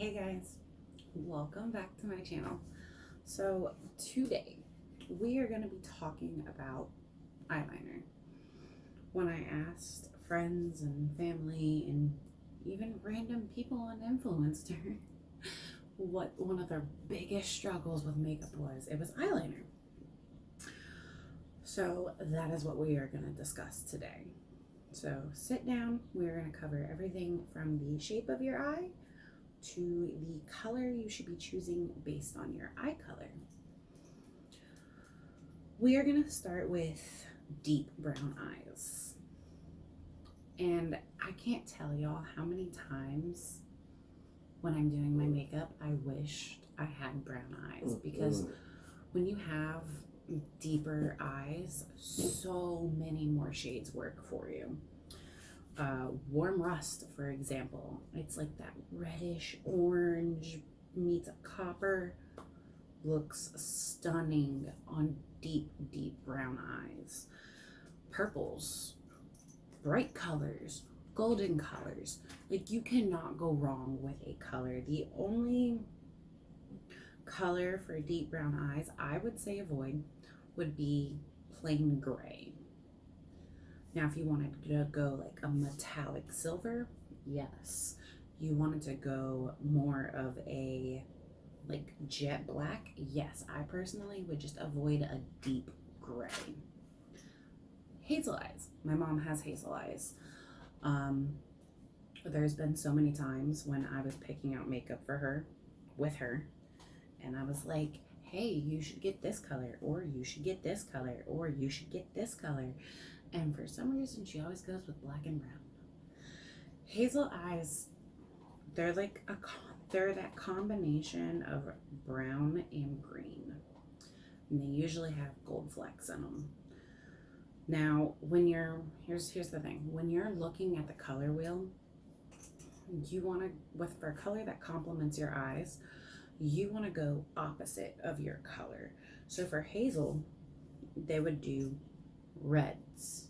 Hey guys, welcome back to my channel. So today we are going to be talking about eyeliner. When I asked friends and family and even random people on Influencer what one of their biggest struggles with makeup was, it was eyeliner. So that is what we are going to discuss today. So sit down, we're going to cover everything from the shape of your eye to the color you should be choosing based on your eye color. We are going to start with deep brown eyes. And I can't tell y'all how many times when I'm doing my makeup, I wished I had brown eyes, because when you have deeper eyes, so many more shades work for you. Warm rust, for example, it's like that reddish orange meets a copper, looks stunning on deep brown eyes. Purples, bright colors, golden colors, like you cannot go wrong with a color. The only color for deep brown eyes I would say avoid would be plain gray. Now, if you wanted to go like a metallic silver, yes. You wanted to go more of a like jet black, yes. I personally would just avoid a deep gray. Hazel eyes. My mom has hazel eyes. There's been so many times when I was picking out makeup for her, with her, and I was like, hey, you should get this color, or you should get this color, or you should get this color. And for some reason, she always goes with black and brown. Hazel eyes, they're like they're that combination of brown and green. And they usually have gold flecks in them. Now, when you're, here's the thing. When you're looking at the color wheel, you want to, for a color that complements your eyes, you want to go opposite of your color. So for hazel, they would do reds,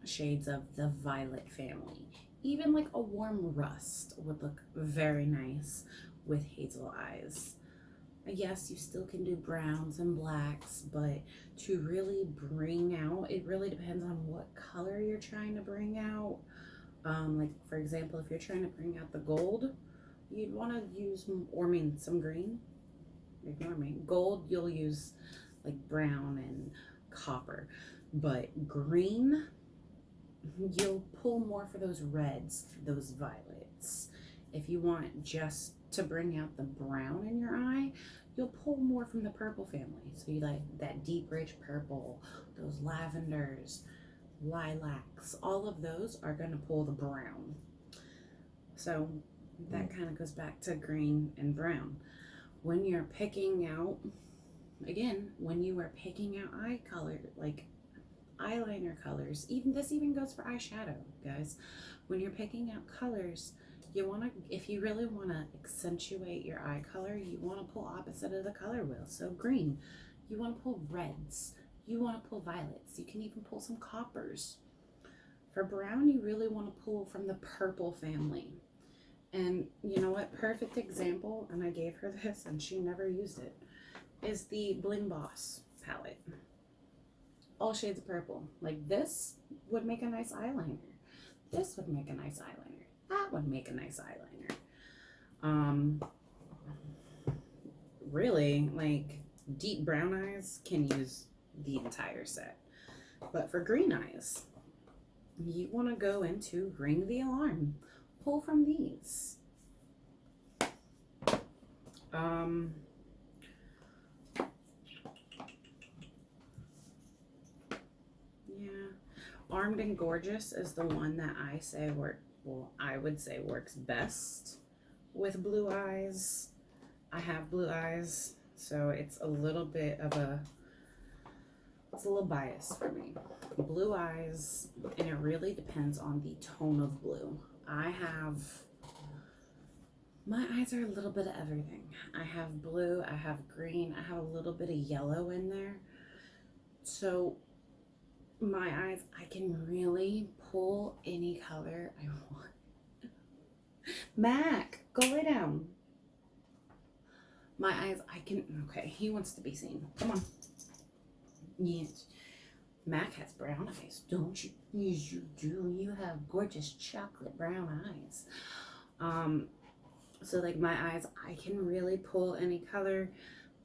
shades of the violet family. Even like a warm rust would look very nice with hazel eyes. Yes, you still can do browns and blacks, but to really bring out, it really depends on what color you're trying to bring out. Like for example, if you're trying to bring out the gold, you'd want to use, or I mean some green, ignore me, gold, you'll use like brown and copper, but green, you'll pull more for those reds, those violets. If you want just to bring out the brown in your eye, you'll pull more from the purple family. So you like that deep rich purple, those lavenders, lilacs, all of those are going to pull the brown. So that kind of goes back to green and brown. When you're picking out, again, when you are picking out eye color, like eyeliner colors, this even goes for eyeshadow, guys. When you're picking out colors, you want to, if you really want to accentuate your eye color, you want to pull opposite of the color wheel. So green, you want to pull reds, you want to pull violets, you can even pull some coppers. For brown, you really want to pull from the purple family. And you know what, perfect example, and I gave her this and she never used it, is the Bling Boss palette. All shades of purple. Like this would make a nice eyeliner. This would make a nice eyeliner. That would make a nice eyeliner. Really, like deep brown eyes can use the entire set. But for green eyes, you want to go into Ring the Alarm. Pull from these. Armed and Gorgeous is the one that I say I would say works best with blue eyes. I have blue eyes, so it's a little bit of it's a little biased for me. Blue eyes, and it really depends on the tone of blue. My eyes are a little bit of everything. I have blue, I have green, I have a little bit of yellow in there. So my eyes, I can really pull any color I want. Mac, go lay down. My eyes, okay, he wants to be seen. Come on. Yes. Mac has brown eyes, don't you? Yes, you do. You have gorgeous chocolate brown eyes. So like my eyes, I can really pull any color,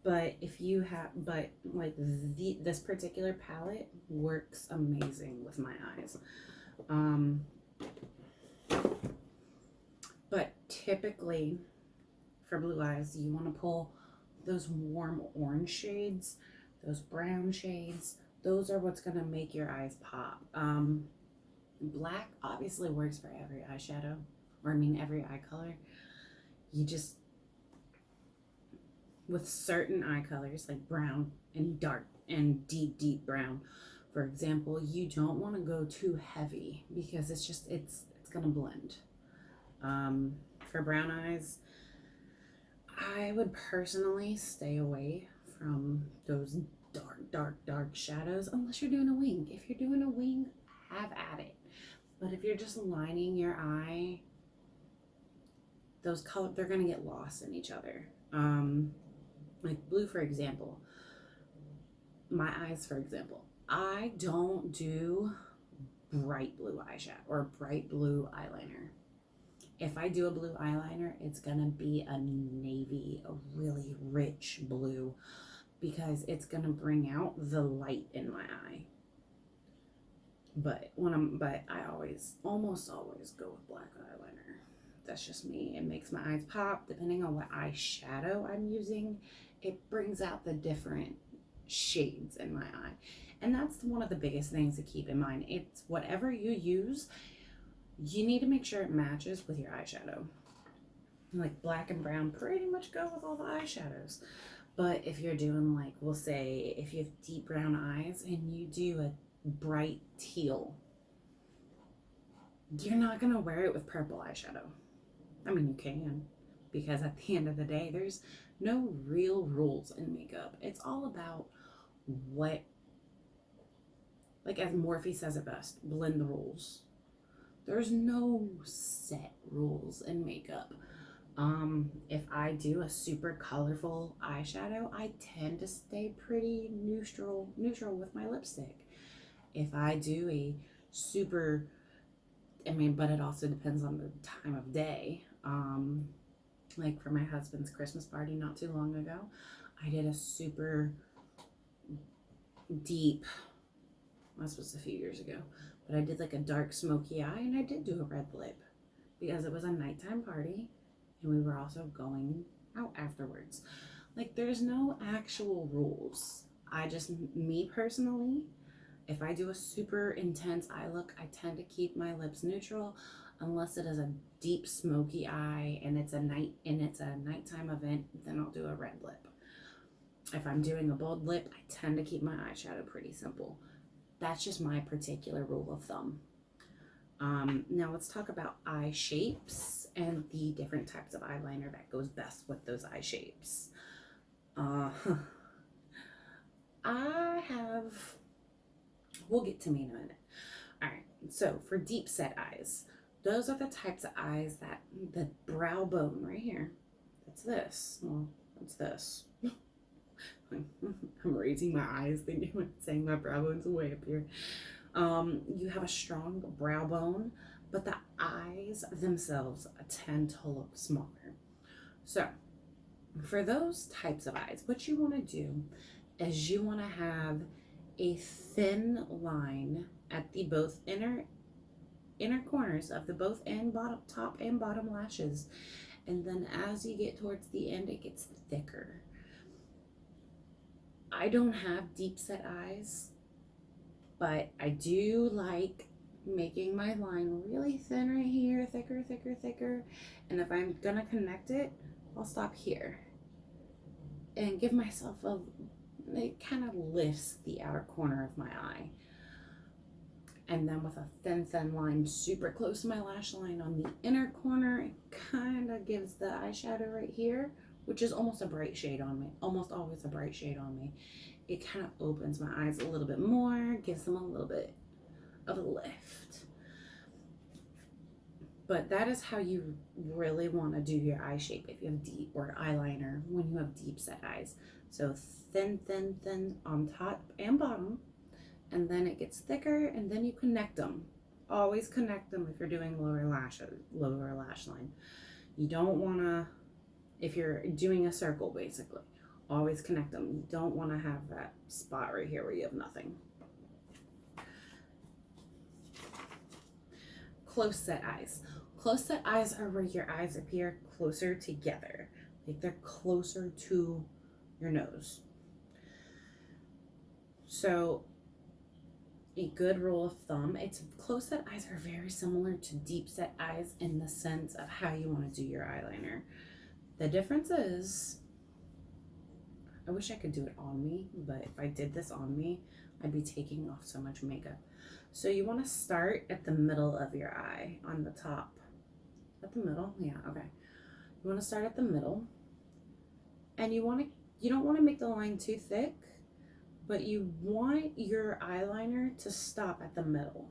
but this particular palette works amazing with my eyes. But typically for blue eyes, you want to pull those warm orange shades, those brown shades. Those are what's going to make your eyes pop. Black obviously works for every eyeshadow, or I mean every eye color. You just, with certain eye colors like brown and dark and deep brown, for example, you don't want to go too heavy because it's going to blend. For brown eyes, I would personally stay away from those dark shadows unless you're doing a wing. If you're doing a wing, have at it. But if you're just lining your eye, those colors, they're gonna get lost in each other. Like blue, for example, my eyes, for example, I don't do bright blue eyeshadow or bright blue eyeliner. If I do a blue eyeliner, it's gonna be a navy, a really rich blue, because it's gonna bring out the light in my eye. But I almost always go with black eyeliner. That's just me. It makes my eyes pop. Depending on what eyeshadow I'm using, it brings out the different shades in my eye. And that's one of the biggest things to keep in mind. It's whatever you use, you need to make sure it matches with your eyeshadow. Like black and brown pretty much go with all the eyeshadows. But if you're doing, like, we'll say if you have deep brown eyes and you do a bright teal, you're not going to wear it with purple eyeshadow. I mean, you can, because at the end of the day, there's no real rules in makeup. It's all about what, like as Morphe says it best, blend the rules. There's no set rules in makeup. If I do a super colorful eyeshadow, I tend to stay pretty neutral with my lipstick. If I do a super, but it also depends on the time of day. Like for my husband's Christmas party not too long ago, I did a super deep, this was a few years ago, but I did like a dark smoky eye, and I did do a red lip because it was a nighttime party and we were also going out afterwards. Like there's no actual rules. Me personally, if I do a super intense eye look, I tend to keep my lips neutral unless it is a deep smoky eye and it's a nighttime event, then I'll do a red lip. If I'm doing a bold lip, I tend to keep my eyeshadow pretty simple. That's just my particular rule of thumb. Now let's talk about eye shapes and the different types of eyeliner that goes best with those eye shapes. We'll get to me in a minute. All right, so for deep set eyes, those are the types of eyes that the brow bone right here, that's this. Well, that's this. I'm raising my eyes thinking, saying my brow bone's way up here. You have a strong brow bone, but the eyes themselves tend to look smaller. So for those types of eyes, what you want to do is you want to have a thin line at the both inner corners of the both top and bottom lashes, and then as you get towards the end, it gets thicker. I don't have deep set eyes, but I do like making my line really thin right here, thicker. And if I'm gonna connect it, I'll stop here and give myself it kind of lifts the outer corner of my eye. And then with a thin line super close to my lash line on the inner corner, it kind of gives the eyeshadow right here, which is almost a bright shade on me, almost always a bright shade on me. It kind of opens my eyes a little bit more, gives them a little bit of a lift. But that is how you really want to do your eye shape if you have deep, or eyeliner when you have deep set eyes. So thin, thin, thin on top and bottom, and then it gets thicker, and then you connect them. Always connect them if you're doing lower lash line. You don't want to, if you're doing a circle basically, always connect them. You don't want to have that spot right here where you have nothing. Close set eyes. Close set eyes are where your eyes appear closer together. Like they're closer to your nose. So a good rule of thumb, it's close set eyes are very similar to deep set eyes in the sense of how you want to do your eyeliner. The difference is, I wish I could do it on me, but if I did this on me, I'd be taking off so much makeup. So you want to start at the middle of your eye, on the top. At the middle, yeah, okay. You want to start at the middle, and you don't want to make the line too thick, but you want your eyeliner to stop at the middle.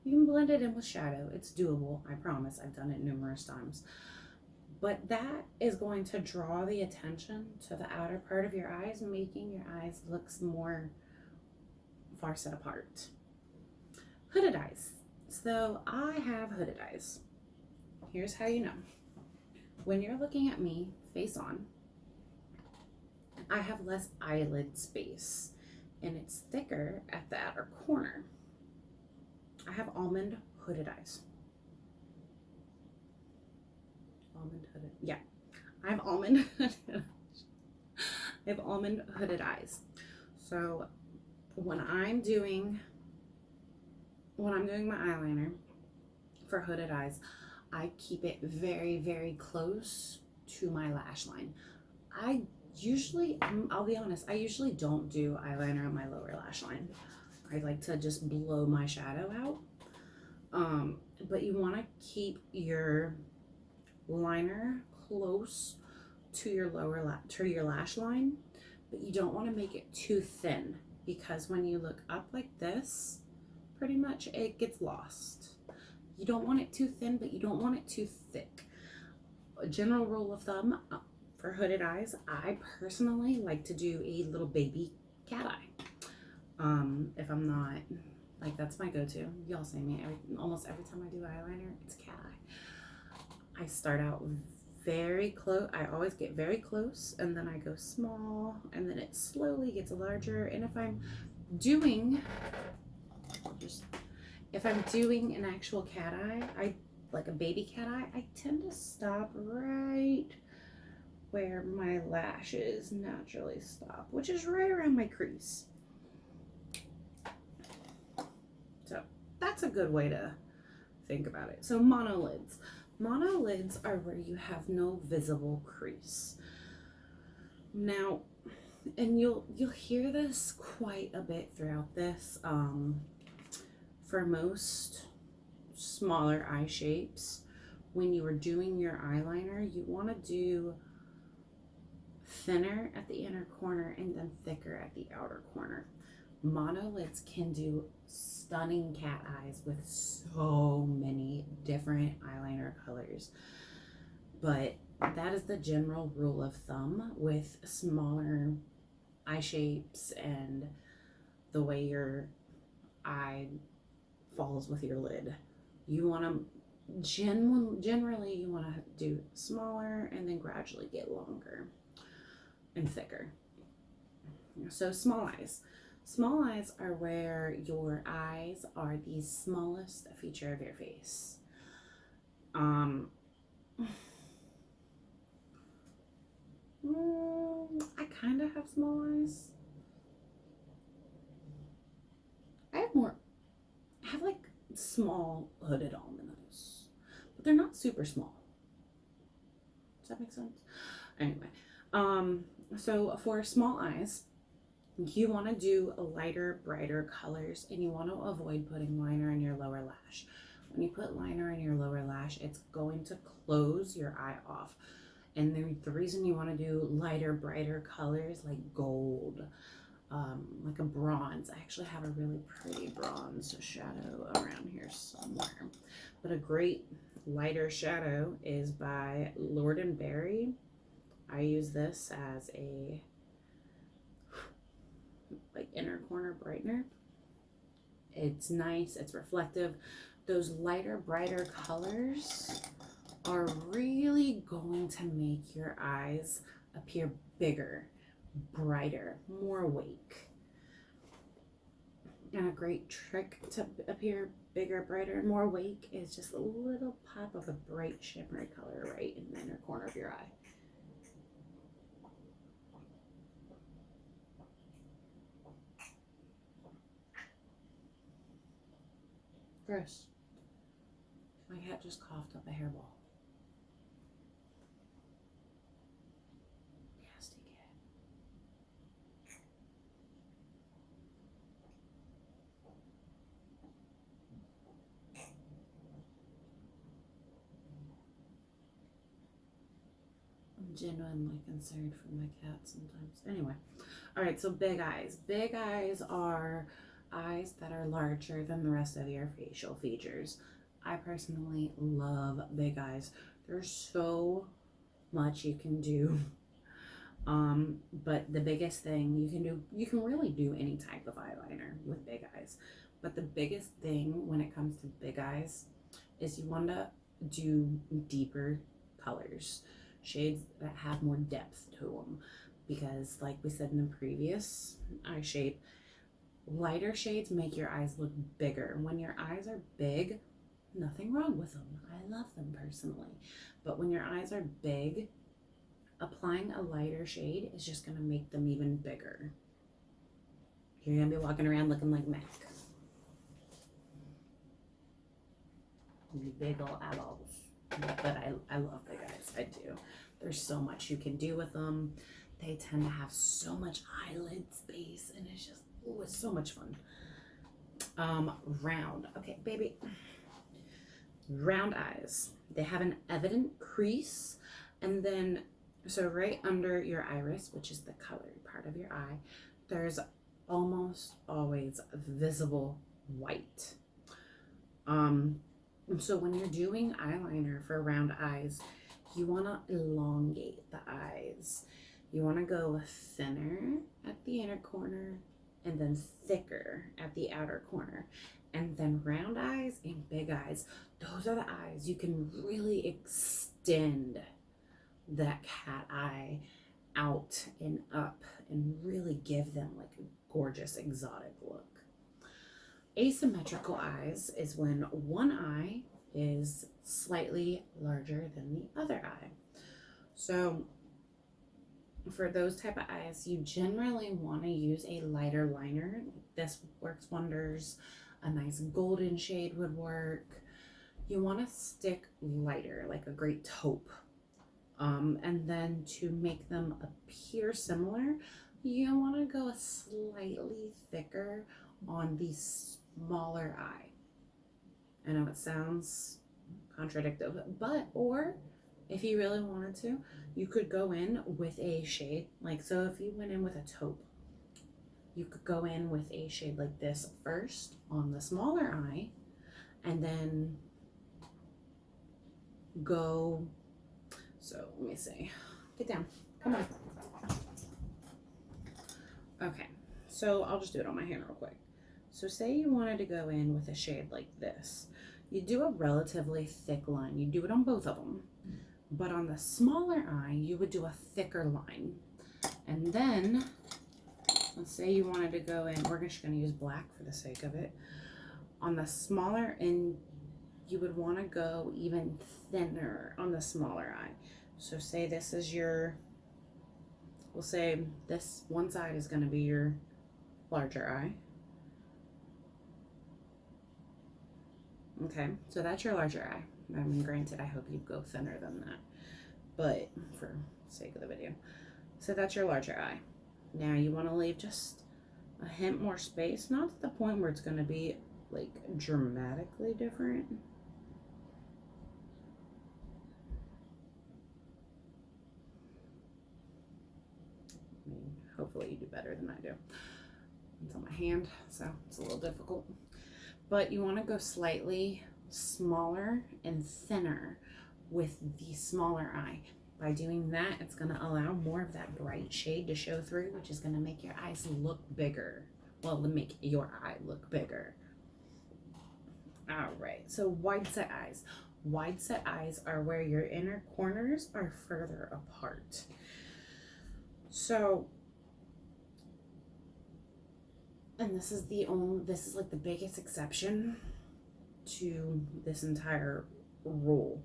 You can blend it in with shadow. It's doable, I promise. I've done it numerous times. But that is going to draw the attention to the outer part of your eyes, making your eyes look more far set apart. Hooded eyes. So I have hooded eyes. Here's how you know. When you're looking at me face on, I have less eyelid space, and it's thicker at the outer corner. I have almond hooded eyes. Almond hooded, yeah. I have almond hooded. I have almond hooded eyes. So when I'm doing my eyeliner for hooded eyes, I keep it very, very close to my lash line. I'll be honest, I usually don't do eyeliner on my lower lash line. I like to just blow my shadow out. But you want to keep your liner close to your your lash line, but you don't want to make it too thin, because when you look up like this, pretty much it gets lost. You don't want it too thin, but you don't want it too thick. A general rule of thumb for hooded eyes, I personally like to do a little baby cat eye. If I'm not, like, that's my go-to. Y'all see me almost every time I do eyeliner, it's cat eye. I start out very close. I always get very close, and then I go small, and then it slowly gets larger. And if I'm doing an actual cat eye, like a baby cat eye, I tend to stop right where my lashes naturally stop, which is right around my crease. So that's a good way to think about it. So monolids. Monolids are where you have no visible crease. Now, and you'll hear this quite a bit throughout this. For most smaller eye shapes, when you are doing your eyeliner, you want to do thinner at the inner corner and then thicker at the outer corner. Monolids can do stunning cat eyes with so many different eyeliner colors, but that is the general rule of thumb with smaller eye shapes and the way your eye falls with your lid. You want to generally you want to do smaller and then gradually get longer and thicker. So small eyes. Small eyes are where your eyes are the smallest feature of your face. I kind of have small eyes. I have like small hooded almonds, but they're not super small. Does that make sense? Anyway, so for small eyes, you want to do lighter, brighter colors, and you want to avoid putting liner in your lower lash. When you put liner in your lower lash, it's going to close your eye off. And the reason you want to do lighter, brighter colors like gold, like a bronze. I actually have a really pretty bronze shadow around here somewhere. But a great lighter shadow is by Lord & Berry. I use this as a like inner corner brightener. It's nice, it's reflective. Those lighter, brighter colors are really going to make your eyes appear bigger, brighter, more awake. And a great trick to appear bigger, brighter, and more awake is just a little pop of a bright shimmery color right in the inner corner of your eye. Gross. My cat just coughed up a hairball. Nasty cat. I'm genuinely concerned for my cat sometimes. Anyway, all right, so big eyes. Big eyes are eyes that are larger than the rest of your facial features. I personally love big eyes. There's so much you can do. But the biggest thing you can do, you can really do any type of eyeliner with big eyes. But the biggest thing when it comes to big eyes is you want to do deeper colors, shades that have more depth to them. Because like we said in the previous eye shape, lighter shades make your eyes look bigger. When your eyes are big, nothing wrong with them. I love them personally. But when your eyes are big, applying a lighter shade is just going to make them even bigger. You're going to be walking around looking like Mac. You big ol' eyeballs. But I love big eyes. I do. There's so much you can do with them. They tend to have so much eyelid space, and it's just, oh, it's so much fun. Round. Okay, baby. Round eyes. They have an evident crease, and then so right under your iris, which is the colored part of your eye, there's almost always visible white. So when you're doing eyeliner for round eyes, you want to elongate the eyes. You want to go thinner at the inner corner and then thicker at the outer corner. And then round eyes and big eyes, those are the eyes you can really extend that cat eye out and up and really give them like a gorgeous exotic look. Asymmetrical eyes is when one eye is slightly larger than the other eye. So for those type of eyes, you generally want to use a lighter liner. This works wonders. A nice golden shade would work. You want to stick lighter, like a great taupe. And then to make them appear similar, you want to go slightly thicker on the smaller eye. I know it sounds contradictory, but, or if you really wanted to, you could go in with a shade, like, so if you went in with a taupe, you could go in with a shade like this first on the smaller eye, and then go, so let me see, get down, come on. Okay, so I'll just do it on my hand real quick. So say you wanted to go in with a shade like this. You do a relatively thick line. You do it on both of them. But on the smaller eye, you would do a thicker line. And then, let's say you wanted to go in, we're just going to use black for the sake of it. On the smaller end, you would want to go even thinner on the smaller eye. So say this is your, we'll say this one side is going to be your larger eye. Okay, so that's your larger eye. I mean, granted, I hope you go thinner than that, but for sake of the video. So that's your larger eye. Now you want to leave just a hint more space, not to the point where it's going to be like dramatically different. I mean, hopefully you do better than I do. It's on my hand, so it's a little difficult. But you want to go slightly smaller and thinner with the smaller eye. By doing that, it's going to allow more of that bright shade to show through, which is going to make your eyes look bigger. Well, to make your eye look bigger. All right, so wide set eyes. Wide set eyes are where your inner corners are further apart. So, and this is like the biggest exception to this entire rule.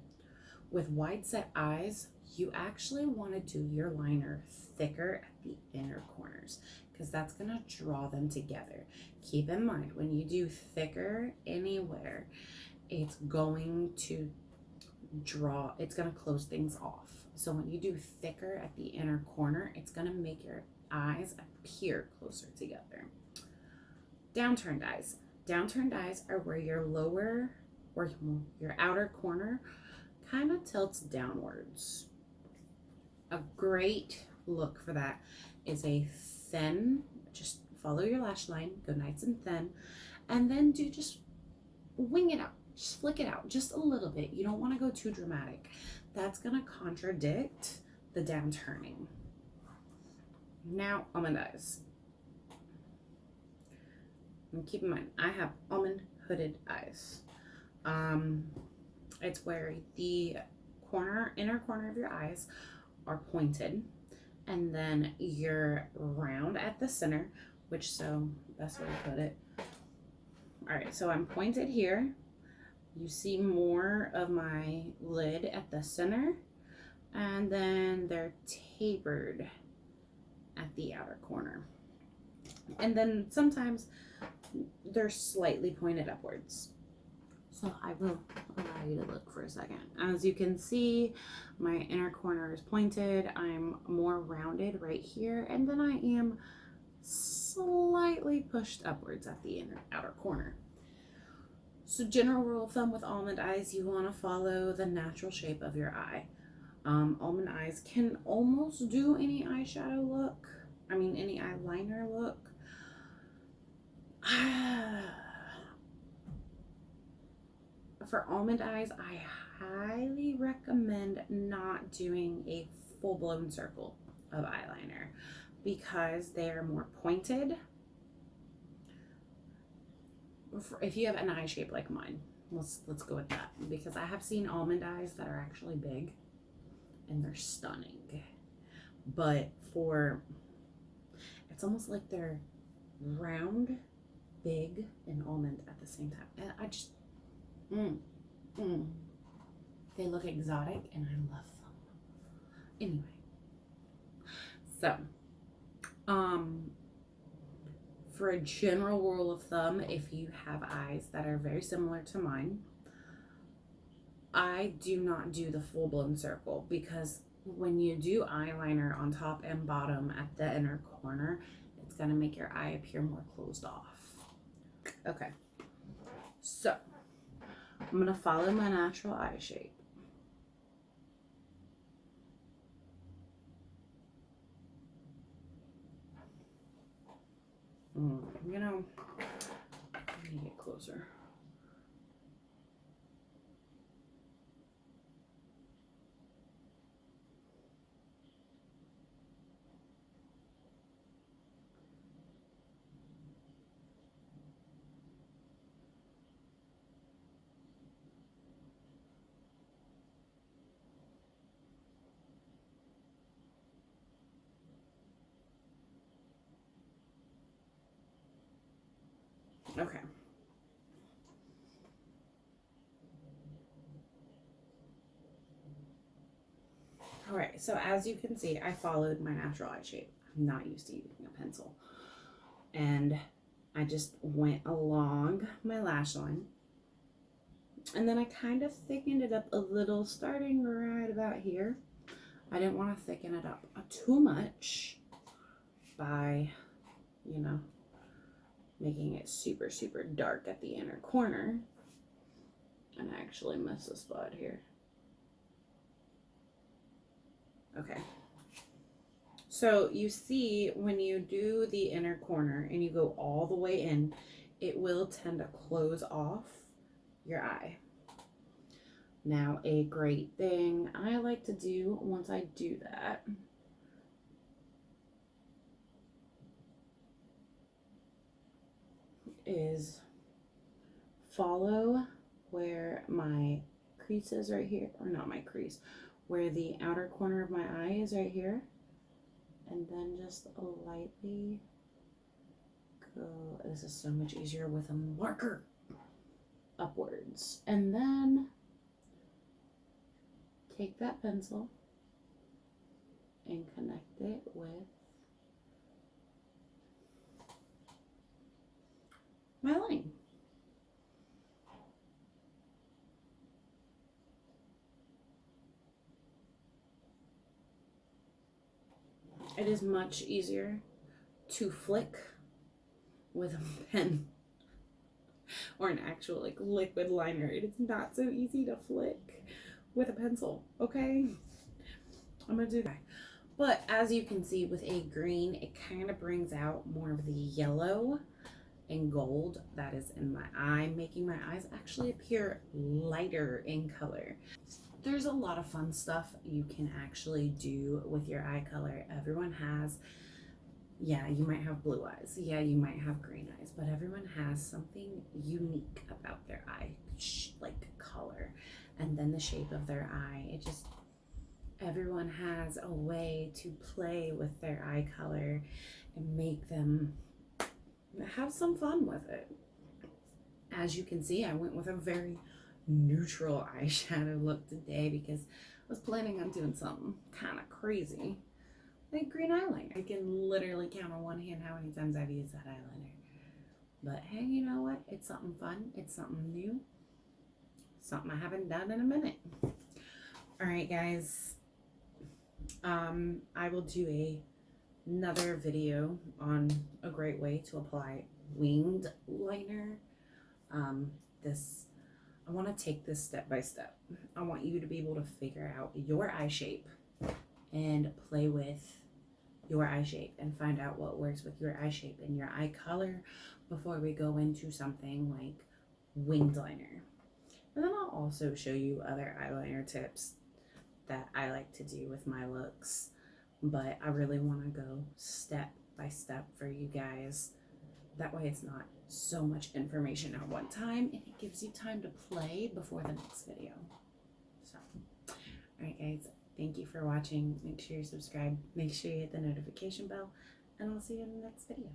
With wide set eyes, you actually want to do your liner thicker at the inner corners because that's going to draw them together. Keep in mind, when you do thicker anywhere, it's going to close things off. So when you do thicker at the inner corner, it's going to make your eyes appear closer together. Downturned eyes. Downturned eyes are where your outer corner kind of tilts downwards. A great look for that is a thin, just follow your lash line, go nice and thin, and then just wing it out, just flick it out just a little bit. You don't want to go too dramatic. That's going to contradict the downturning. Now, almond eyes. And keep in mind, I have almond hooded eyes. It's where the inner corner of your eyes are pointed, and then you're round at the center, so that's where I put it. All right, so I'm pointed here. You see more of my lid at the center, and then they're tapered at the outer corner. And then sometimes they're slightly pointed upwards. So I will allow you to look for a second. As you can see, my inner corner is pointed. I'm more rounded right here, and then I am slightly pushed upwards at the outer corner. So general rule of thumb with almond eyes, you want to follow the natural shape of your eye. Almond eyes can almost do any eyeshadow look. Any eyeliner look. For almond eyes, I highly recommend not doing a full-blown circle of eyeliner because they are more pointed. If you have an eye shape like mine, let's go with that, because I have seen almond eyes that are actually big and they're stunning. But it's almost like they're round, big, and almond at the same time. And I just they look exotic and I love them. Anyway, so for a general rule of thumb, if you have eyes that are very similar to mine, I do not do the full-blown circle, because when you do eyeliner on top and bottom at the inner corner, it's going to make your eye appear more closed off. Okay, so I'm going to follow my natural eye shape. Let me get closer. Okay. All right, so as you can see, I followed my natural eye shape. I'm not used to using a pencil. And I just went along my lash line. And then I kind of thickened it up a little, starting right about here. I didn't want to thicken it up too much by, making it super, super dark at the inner corner. And I actually missed a spot here. Okay. So you see, when you do the inner corner and you go all the way in, it will tend to close off your eye. Now, a great thing I like to do once I do that is follow where my crease is right here, or not my crease, where the outer corner of my eye is right here, and then just lightly go. This is so much easier with a marker, upwards, and then take that pencil and connect it with my line. It is much easier to flick with a pen or an actual like liquid liner. It is not so easy to flick with a pencil, okay? I'm gonna do that. But as you can see with a green, it kind of brings out more of the yellow and gold that is in my eye, making my eyes actually appear lighter in color. There's a lot of fun stuff you can actually do with your eye color. Everyone has, yeah, you might have blue eyes, yeah, you might have green eyes, but everyone has something unique about their eye, like color, and then the shape of their eye. It just, everyone has a way to play with their eye color and make them have some fun with it. As you can see, I went with a very neutral eyeshadow look today because I was planning on doing something kind of crazy like green eyeliner. I can literally count on one hand how many times I've used that eyeliner. But hey, you know what? It's something fun. It's something new. Something I haven't done in a minute. All right, guys. I will do another video on a great way to apply winged liner. I want to take this step by step. I want you to be able to figure out your eye shape and play with your eye shape and find out what works with your eye shape and your eye color before we go into something like winged liner. And then I'll also show you other eyeliner tips that I like to do with my looks, but I really want to go step by step for you guys. That way it's not so much information at one time, and it gives you time to play before the next video. So, all right, guys, thank you for watching. Make sure you subscribe, make sure you hit the notification bell, and I'll see you in the next video.